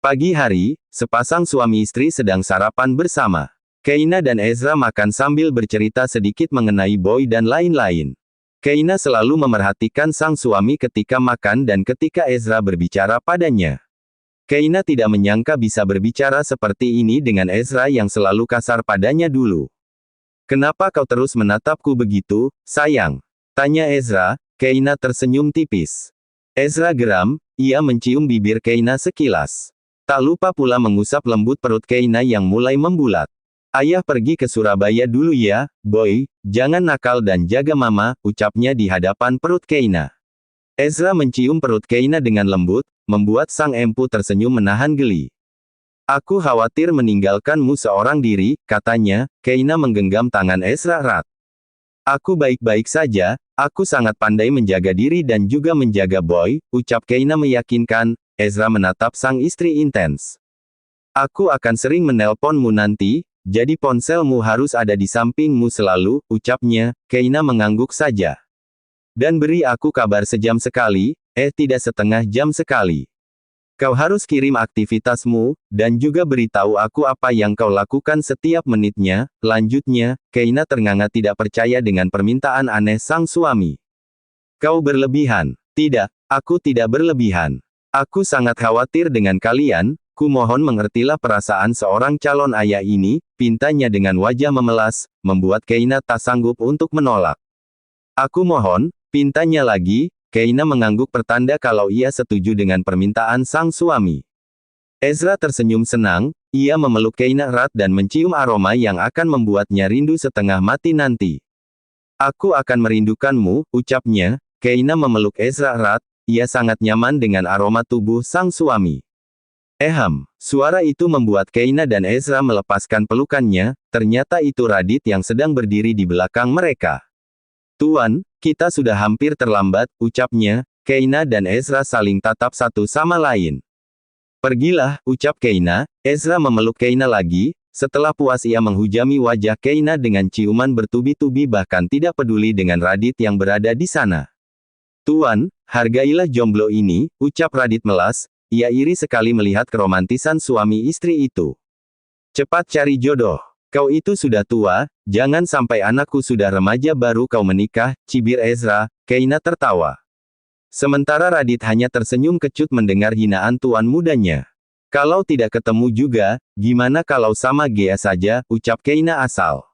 Pagi hari, sepasang suami istri sedang sarapan bersama. Keina dan Ezra makan sambil bercerita sedikit mengenai Boy dan lain-lain. Keina selalu memerhatikan sang suami ketika makan dan ketika Ezra berbicara padanya. Keina tidak menyangka bisa berbicara seperti ini dengan Ezra yang selalu kasar padanya dulu. "Kenapa kau terus menatapku begitu, sayang?" tanya Ezra. Keina tersenyum tipis. Ezra geram, ia mencium bibir Keina sekilas. Tak lupa pula mengusap lembut perut Keina yang mulai membulat. "Ayah pergi ke Surabaya dulu ya, Boy, jangan nakal dan jaga mama," ucapnya di hadapan perut Keina. Ezra mencium perut Keina dengan lembut, membuat sang empu tersenyum menahan geli. "Aku khawatir meninggalkanmu seorang diri," katanya. Keina menggenggam tangan Ezra erat. "Aku baik-baik saja, aku sangat pandai menjaga diri dan juga menjaga Boy," ucap Keina meyakinkan. Ezra menatap sang istri intens. "Aku akan sering menelponmu nanti, jadi ponselmu harus ada di sampingmu selalu," ucapnya. Keina mengangguk saja. "Dan beri aku kabar sejam sekali, tidak setengah jam sekali. Kau harus kirim aktivitasmu, dan juga beritahu aku apa yang kau lakukan setiap menitnya," lanjutnya. Keina ternganga tidak percaya dengan permintaan aneh sang suami. "Kau berlebihan." "Tidak, aku tidak berlebihan. Aku sangat khawatir dengan kalian, kumohon mengertilah perasaan seorang calon ayah ini," pintanya dengan wajah memelas, membuat Keina tak sanggup untuk menolak. "Aku mohon," pintanya lagi. Keina mengangguk pertanda kalau ia setuju dengan permintaan sang suami. Ezra tersenyum senang, ia memeluk Keina erat dan mencium aroma yang akan membuatnya rindu setengah mati nanti. "Aku akan merindukanmu," ucapnya. Keina memeluk Ezra erat, ia sangat nyaman dengan aroma tubuh sang suami. Suara itu membuat Keina dan Ezra melepaskan pelukannya, ternyata itu Radit yang sedang berdiri di belakang mereka. "Tuan, kita sudah hampir terlambat," ucapnya. Keina dan Ezra saling tatap satu sama lain. "Pergilah," ucap Keina. Ezra memeluk Keina lagi. Setelah puas ia menghujami wajah Keina dengan ciuman bertubi-tubi bahkan tidak peduli dengan Radit yang berada di sana. "Tuan, hargailah jomblo ini," ucap Radit melas. Ia iri sekali melihat keromantisan suami istri itu. "Cepat cari jodoh. Kau itu sudah tua, jangan sampai anakku sudah remaja baru kau menikah," cibir Ezra. Keina tertawa. Sementara Radit hanya tersenyum kecut mendengar hinaan tuan mudanya. "Kalau tidak ketemu juga, gimana kalau sama Gea saja," ucap Keina asal.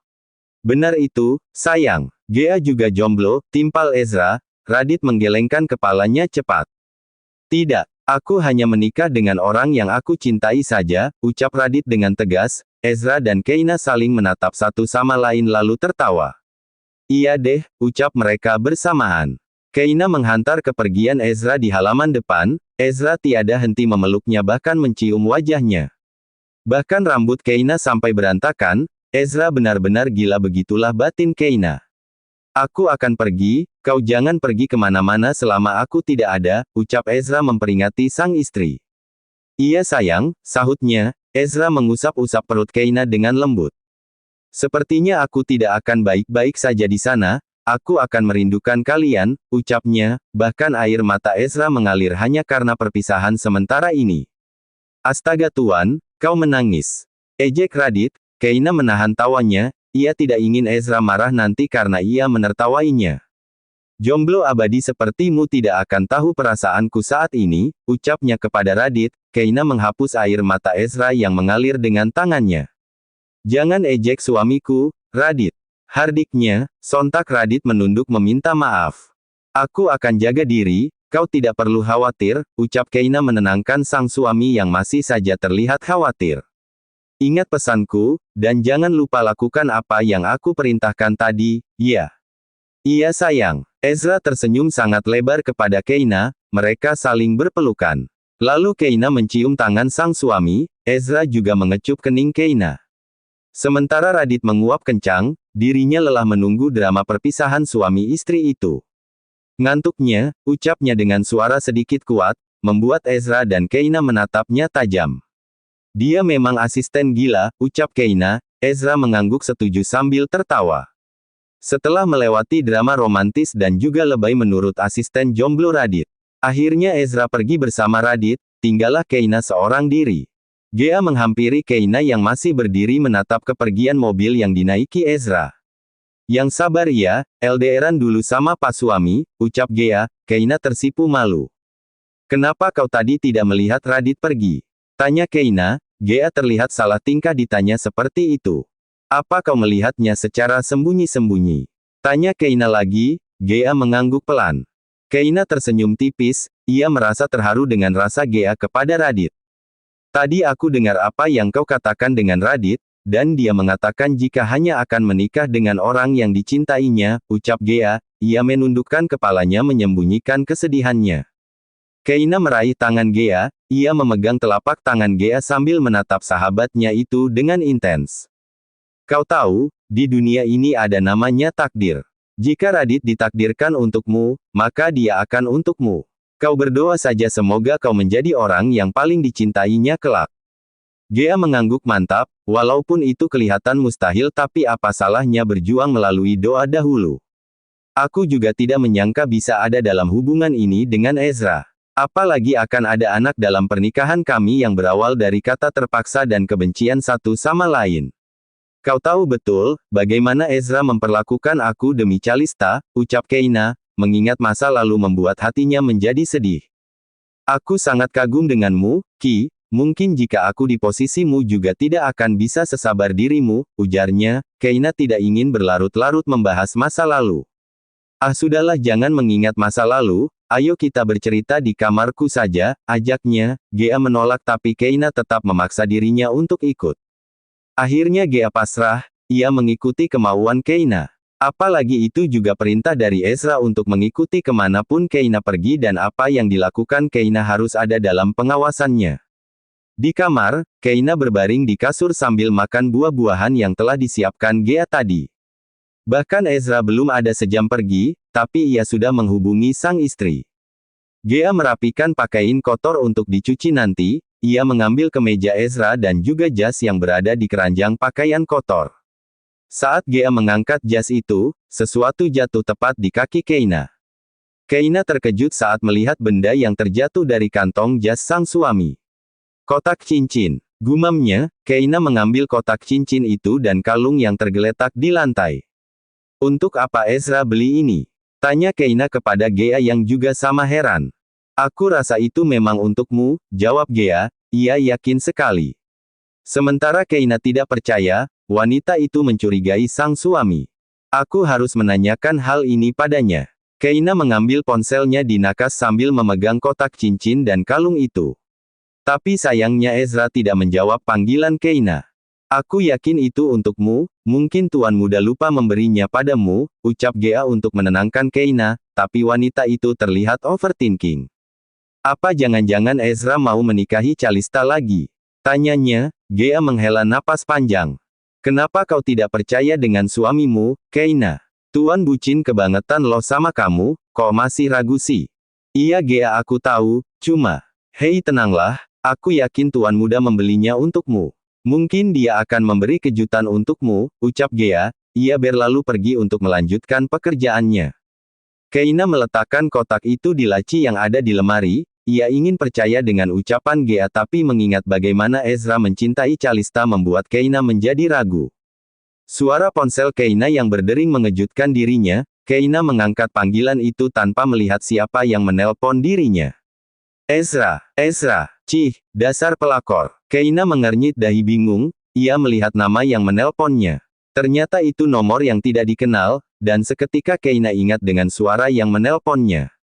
"Benar itu, sayang. Gea juga jomblo," timpal Ezra. Radit menggelengkan kepalanya cepat. "Tidak, aku hanya menikah dengan orang yang aku cintai saja," ucap Radit dengan tegas. Ezra dan Keina saling menatap satu sama lain lalu tertawa. "Iya deh," ucap mereka bersamaan. Keina menghantar kepergian Ezra di halaman depan. Ezra tiada henti memeluknya bahkan mencium wajahnya. Bahkan rambut Keina sampai berantakan. Ezra benar-benar gila, begitulah batin Keina. "Aku akan pergi, kau jangan pergi kemana-mana selama aku tidak ada," ucap Ezra memperingati sang istri. "Iya sayang," sahutnya. Ezra mengusap-usap perut Keina dengan lembut. "Sepertinya aku tidak akan baik-baik saja di sana, aku akan merindukan kalian," ucapnya. Bahkan air mata Ezra mengalir hanya karena perpisahan sementara ini. "Astaga tuan, kau menangis," ejek Radit. Keina menahan tawanya. Ia tidak ingin Ezra marah nanti karena ia menertawainya. "Jomblo abadi sepertimu tidak akan tahu perasaanku saat ini," ucapnya kepada Radit. Keina menghapus air mata Ezra yang mengalir dengan tangannya. "Jangan ejek suamiku, Radit," hardiknya. Sontak Radit menunduk meminta maaf. "Aku akan jaga diri, kau tidak perlu khawatir," ucap Keina menenangkan sang suami yang masih saja terlihat khawatir. "Ingat pesanku, dan jangan lupa lakukan apa yang aku perintahkan tadi, ya?" "Iya sayang." Ezra tersenyum sangat lebar kepada Keina, mereka saling berpelukan. Lalu Keina mencium tangan sang suami, Ezra juga mengecup kening Keina. Sementara Radit menguap kencang, dirinya lelah menunggu drama perpisahan suami istri itu. "Ngantuknya," ucapnya dengan suara sedikit kuat, membuat Ezra dan Keina menatapnya tajam. "Dia memang asisten gila," ucap Keina. Ezra mengangguk setuju sambil tertawa. Setelah melewati drama romantis dan juga lebay menurut asisten jomblo Radit, akhirnya Ezra pergi bersama Radit. tinggallah Keina seorang diri. Gea menghampiri Keina yang masih berdiri menatap kepergian mobil yang dinaiki Ezra. Yang sabar ya, LDRan dulu sama Pak Suami, ucap Gea. Keina tersipu malu. Kenapa kau tadi tidak melihat Radit pergi? Tanya Keina. Gea terlihat salah tingkah ditanya seperti itu. Apa kau melihatnya secara sembunyi-sembunyi? Tanya Keina lagi. Gea mengangguk pelan. Keina tersenyum tipis, ia merasa terharu dengan rasa Gea kepada Radit. Tadi aku dengar apa yang kau katakan dengan Radit, dan dia mengatakan jika hanya akan menikah dengan orang yang dicintainya, ucap Gea. Ia menundukkan kepalanya menyembunyikan kesedihannya. Keina meraih tangan Gea, ia memegang telapak tangan Gea sambil menatap sahabatnya itu dengan intens. Kau tahu, di dunia ini ada namanya takdir. Jika Radit ditakdirkan untukmu, maka dia akan untukmu. Kau berdoa saja semoga kau menjadi orang yang paling dicintainya kelak. Gea mengangguk mantap, walaupun itu kelihatan mustahil tapi apa salahnya berjuang melalui doa dahulu. Aku juga tidak menyangka bisa ada dalam hubungan ini dengan Ezra. Apalagi akan ada anak dalam pernikahan kami yang berawal dari kata terpaksa dan kebencian satu sama lain. Kau tahu betul, bagaimana Ezra memperlakukan aku demi Calista, ucap Keina, mengingat masa lalu membuat hatinya menjadi sedih. Aku sangat kagum denganmu, Ki, mungkin jika aku di posisimu juga tidak akan bisa sesabar dirimu, ujarnya. Keina tidak ingin berlarut-larut membahas masa lalu. Ah sudahlah jangan mengingat masa lalu, ayo kita bercerita di kamarku saja, ajaknya. Gea menolak tapi Keina tetap memaksa dirinya untuk ikut. Akhirnya Gea pasrah, ia mengikuti kemauan Keina. Apalagi itu juga perintah dari Ezra untuk mengikuti kemanapun Keina pergi dan apa yang dilakukan Keina harus ada dalam pengawasannya. Di kamar, Keina berbaring di kasur sambil makan buah-buahan yang telah disiapkan Gea tadi. Bahkan Ezra belum ada sejam pergi, tapi ia sudah menghubungi sang istri. Gea merapikan pakaian kotor untuk dicuci nanti. Ia mengambil kemeja Ezra dan juga jas yang berada di keranjang pakaian kotor. Saat Gea mengangkat jas itu, sesuatu jatuh tepat di kaki Keina. Keina terkejut saat melihat benda yang terjatuh dari kantong jas sang suami. Kotak cincin. Gumamnya, Keina mengambil kotak cincin itu dan kalung yang tergeletak di lantai. Untuk apa Ezra beli ini? Tanya Keina kepada Gea yang juga sama heran. Aku rasa itu memang untukmu, jawab Gea, ia yakin sekali. Sementara Keina tidak percaya, wanita itu mencurigai sang suami. Aku harus menanyakan hal ini padanya. Keina mengambil ponselnya di nakas sambil memegang kotak cincin dan kalung itu. Tapi sayangnya Ezra tidak menjawab panggilan Keina. Aku yakin itu untukmu, mungkin Tuan Muda lupa memberinya padamu, ucap Gea untuk menenangkan Keina, tapi wanita itu terlihat overthinking. Apa jangan-jangan Ezra mau menikahi Calista lagi? Tanyanya. Gea menghela napas panjang. Kenapa kau tidak percaya dengan suamimu, Keina? Tuan bucin kebangetan loh sama kamu, kok masih ragu sih? Iya Gea aku tahu, cuma. Hei tenanglah, aku yakin Tuan Muda membelinya untukmu. Mungkin dia akan memberi kejutan untukmu, ucap Gea. Ia berlalu pergi untuk melanjutkan pekerjaannya. Keina meletakkan kotak itu di laci yang ada di lemari. Ia ingin percaya dengan ucapan Gea tapi mengingat bagaimana Ezra mencintai Calista membuat Keina menjadi ragu. Suara ponsel Keina yang berdering mengejutkan dirinya. Keina mengangkat panggilan itu tanpa melihat siapa yang menelpon dirinya. Ezra, cih, dasar pelakor. Keina mengernyit dahi bingung, ia melihat nama yang menelponnya. Ternyata itu nomor yang tidak dikenal, dan seketika Keina ingat dengan suara yang menelponnya.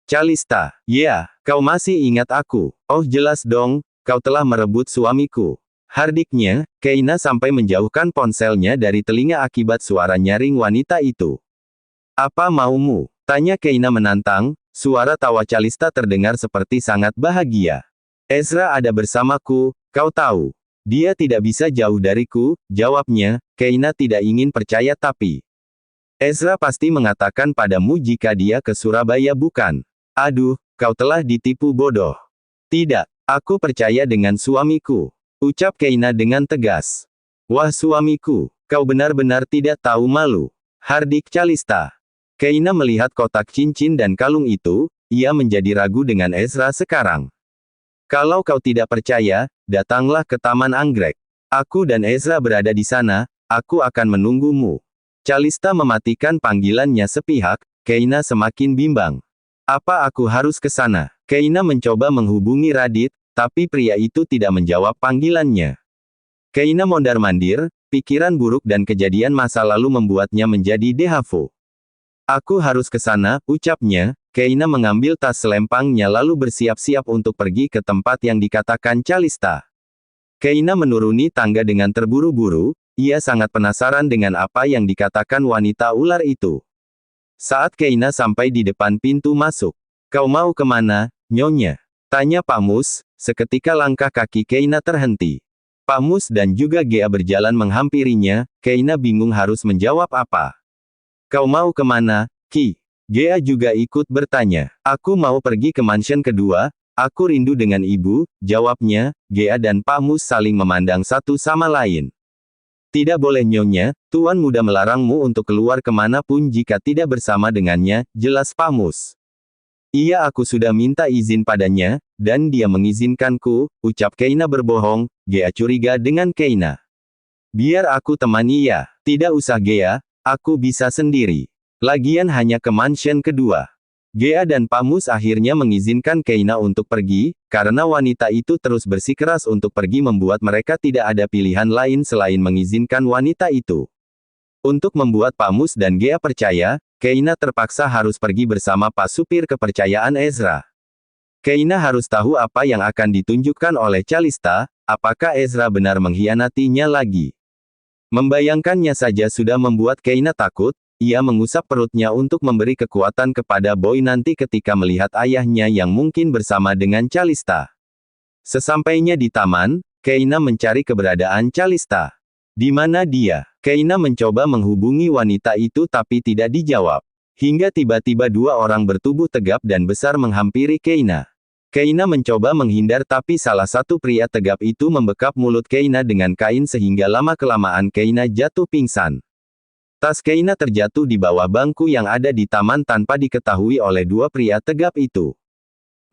Calista, ya, kau masih ingat aku. Oh jelas dong, kau telah merebut suamiku. Hardiknya, Keina sampai menjauhkan ponselnya dari telinga akibat suara nyaring wanita itu. Apa maumu? Tanya Keina menantang, suara tawa Calista terdengar seperti sangat bahagia. Ezra ada bersamaku, kau tahu. Dia tidak bisa jauh dariku, jawabnya. Keina tidak ingin percaya tapi. Ezra pasti mengatakan padamu jika dia ke Surabaya bukan? Aduh, kau telah ditipu bodoh. Tidak, aku percaya dengan suamiku. Ucap Keina dengan tegas. Wah suamiku, kau benar-benar tidak tahu malu. Hardik Calista. Keina melihat kotak cincin dan kalung itu, ia menjadi ragu dengan Ezra sekarang. Kalau kau tidak percaya, datanglah ke Taman Anggrek. Aku dan Ezra berada di sana, aku akan menunggumu. Calista mematikan panggilannya sepihak, Keina semakin bimbang. Apa aku harus ke sana? Keina mencoba menghubungi Radit, tapi pria itu tidak menjawab panggilannya. Keina mondar-mandir, pikiran buruk dan kejadian masa lalu membuatnya menjadi dehavu. Aku harus ke sana, ucapnya. Keina mengambil tas selempangnya lalu bersiap-siap untuk pergi ke tempat yang dikatakan Calista. Keina menuruni tangga dengan terburu-buru, ia sangat penasaran dengan apa yang dikatakan wanita ular itu. Saat Keina sampai di depan pintu masuk. Kau mau kemana, Nyonya? Tanya Pak Mus, seketika langkah kaki Keina terhenti. Pak Mus dan juga Gea berjalan menghampirinya, Keina bingung harus menjawab apa. Kau mau kemana, Ki? Gea juga ikut bertanya. Aku mau pergi ke mansion kedua, aku rindu dengan ibu, jawabnya. Gea dan Pak Mus saling memandang satu sama lain. Tidak boleh Nyonya, Tuan Muda melarangmu untuk keluar kemanapun jika tidak bersama dengannya, jelas Pak Mus. Iya aku sudah minta izin padanya, dan dia mengizinkanku, ucap Keina berbohong. Gea curiga dengan Keina. Biar aku temani ya. Tidak usah Gea, aku bisa sendiri. Lagian hanya ke mansion kedua. Gea dan Pak Mus akhirnya mengizinkan Keina untuk pergi, karena wanita itu terus bersikeras untuk pergi membuat mereka tidak ada pilihan lain selain mengizinkan wanita itu. Untuk membuat Pak Mus dan Gea percaya, Keina terpaksa harus pergi bersama Pak Supir kepercayaan Ezra. Keina harus tahu apa yang akan ditunjukkan oleh Calista, apakah Ezra benar mengkhianatinya lagi. Membayangkannya saja sudah membuat Keina takut. Ia mengusap perutnya untuk memberi kekuatan kepada Boy nanti ketika melihat ayahnya yang mungkin bersama dengan Calista. Sesampainya di taman, Keina mencari keberadaan Calista. Di mana dia? Keina mencoba menghubungi wanita itu tapi tidak dijawab. Hingga tiba-tiba dua orang bertubuh tegap dan besar menghampiri Keina. Keina mencoba menghindar tapi salah satu pria tegap itu membekap mulut Keina dengan kain sehingga lama-kelamaan Keina jatuh pingsan. Tas Keina terjatuh di bawah bangku yang ada di taman tanpa diketahui oleh dua pria tegap itu.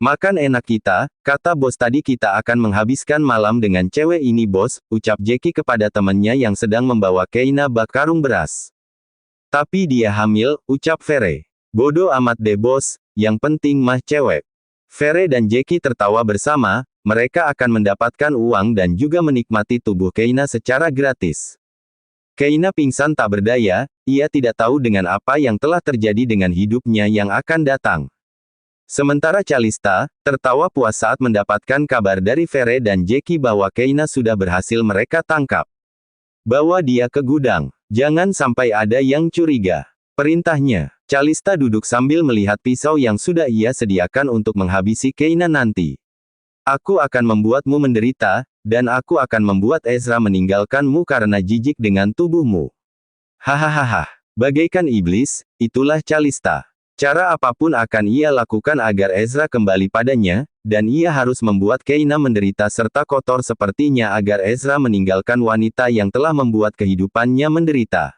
Makan enak kita, kata bos tadi kita akan menghabiskan malam dengan cewek ini bos, ucap Jackie kepada temannya yang sedang membawa Keina bak karung beras. Tapi dia hamil, ucap Fere. Bodoh amat deh bos, yang penting mah cewek. Fere dan Jackie tertawa bersama, mereka akan mendapatkan uang dan juga menikmati tubuh Keina secara gratis. Keina pingsan tak berdaya, ia tidak tahu dengan apa yang telah terjadi dengan hidupnya yang akan datang. Sementara Calista, tertawa puas saat mendapatkan kabar dari Fere dan Jackie bahwa Keina sudah berhasil mereka tangkap. Bawa dia ke gudang, jangan sampai ada yang curiga. Perintahnya, Calista duduk sambil melihat pisau yang sudah ia sediakan untuk menghabisi Keina nanti. Aku akan membuatmu menderita, dan aku akan membuat Ezra meninggalkanmu karena jijik dengan tubuhmu. Hahaha. Bagaikan iblis, itulah Calista. Cara apapun akan ia lakukan agar Ezra kembali padanya, dan ia harus membuat Keina menderita serta kotor sepertinya agar Ezra meninggalkan wanita yang telah membuat kehidupannya menderita.